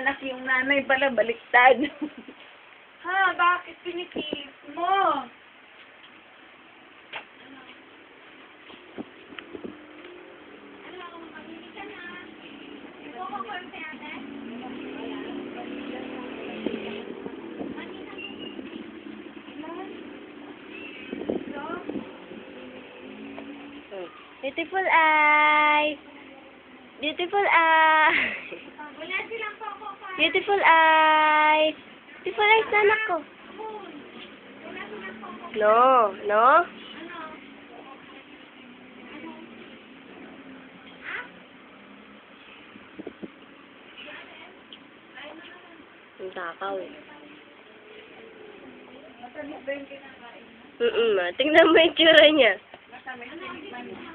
anak yung nanay pala, baliktad. Ha, bakit pinikip mo? Beautiful eyes. Beautiful eyes. Beautiful eyes. Beautiful eyes na anak ko. No, no. Ang takaw eh. Matamis ba yung kinakain? Tingnan mo yung tsura niya. Matamis tinikman mo.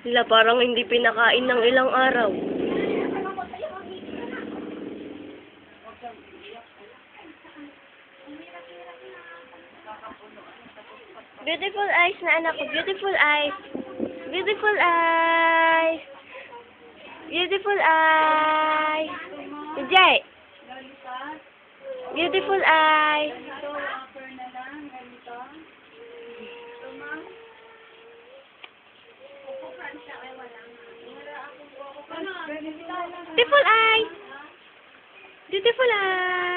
Sila parang hindi pinakain ng ilang araw. Beautiful eyes na anak ko. Beautiful eyes. Beautiful eyes. Beautiful eyes. Jay. Beautiful eyes. Ito, wrapper na lang. Ganito. Ito, ma'am. Kukukan siya ay walang. Wala akong kukukan. Beautiful eyes. Beautiful eyes.